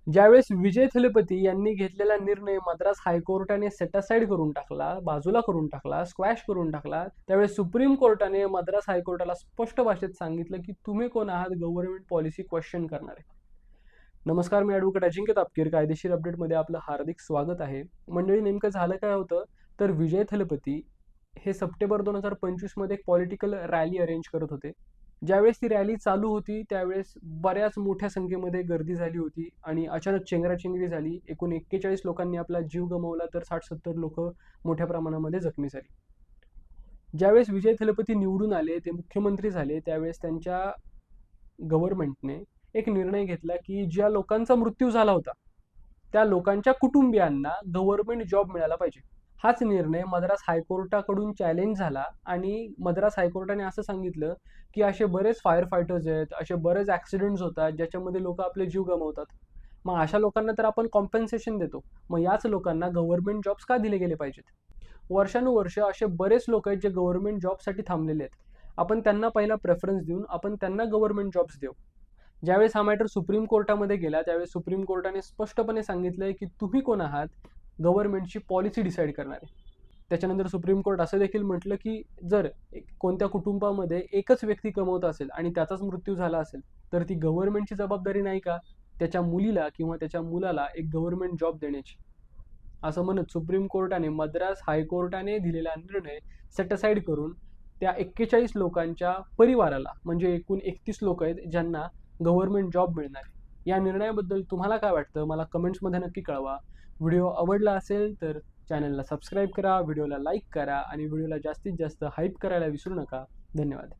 ज्यावेळेस विजय थलपती यांनी घेतलेला निर्णय मद्रास हायकोर्टाने सेटासाइड करून टाकला, बाजूला करून टाकला, स्क्वॅश करून टाकला, त्यावेळेस सुप्रीम कोर्टाने मद्रास हायकोर्टाला स्पष्ट भाषेत सांगितलं की तुम्ही कोण आहात गव्हर्नमेंट पॉलिसी क्वेश्चन करणारे. नमस्कार, मी ॲडव्होकेट अजिंक्य तापकीर. कायदेशीर अपडेटमध्ये आपलं हार्दिक स्वागत आहे. मंडळी, नेमकं झालं काय होतं तर विजय थलपती हे सप्टेंबर 2025 मध्ये एक पॉलिटिकल रॅली अरेंज करत होते. ज्यावेळेस ती रॅली चालू होती त्यावेळेस बऱ्याच मोठ्या संख्येमध्ये गर्दी झाली होती आणि अचानक चेंगराचेंगरी झाली. एकूण 41 लोकांनी आपला जीव गमावला तर 60-70 लोक मोठ्या प्रमाणामध्ये जखमी झाली. ज्यावेळेस विजय थलपती निवडून आले, ते मुख्यमंत्री झाले, त्यावेळेस त्यांच्या गव्हर्नमेंटने एक निर्णय घेतला की ज्या लोकांचा मृत्यू झाला होता त्या लोकांच्या कुटुंबियांना गव्हर्नमेंट जॉब मिळाला पाहिजे. हाच निर्णय मद्रास हायकोर्टाकडून चॅलेंज झाला आणि मद्रास हायकोर्टाने असं सांगितलं की असे बरेच फायर फायटर्स आहेत, असे बरेच ॲक्सिडेंट्स होतात ज्याच्यामध्ये लोक आपले जीव गमावतात. मग अशा लोकांना तर आपण कॉम्पेन्सेशन देतो, मग याच लोकांना गव्हर्नमेंट जॉब्स का दिले गेले पाहिजेत? वर्षानुवर्ष असे बरेच लोक आहेत जे गव्हर्नमेंट जॉबसाठी थांबलेले आहेत. आपण त्यांना पहिला प्रेफरन्स देऊन आपण त्यांना गव्हर्नमेंट जॉब्स देऊ. ज्यावेळेस हा मॅटर सुप्रीम कोर्टामध्ये गेला त्यावेळेस सुप्रीम कोर्टाने स्पष्टपणे सांगितलंय की तुम्ही कोण आहात गव्हर्नमेंटची पॉलिसी डिसाईड करणारे. त्याच्यानंतर सुप्रीम कोर्ट असं देखील म्हटलं की जर कोणत्या कुटुंबामध्ये एकच व्यक्ती कमवत असेल आणि त्याचाच मृत्यू झाला असेल तर ती गव्हर्नमेंटची जबाबदारी नाही का त्याच्या मुलीला किंवा त्याच्या मुलाला एक गव्हर्नमेंट जॉब देण्याची. असं म्हणत सुप्रीम कोर्टाने मद्रास हायकोर्टाने दिलेला निर्णय सेटसाइड करून त्या 41 लोकांच्या परिवाराला, म्हणजे एकूण 31 लोक आहेत ज्यांना गव्हर्नमेंट जॉब मिळणार आहे. या निर्णयाबद्दल तुम्हाला काय वाटतं मला कमेंट्समध्ये नक्की कळवा. व्हिडिओ आवडला असेल तर चॅनलला सबस्क्राईब करा, व्हिडिओला लाईक करा आणि व्हिडिओला जास्तीत जास्त हाईप करायला विसरू नका. धन्यवाद.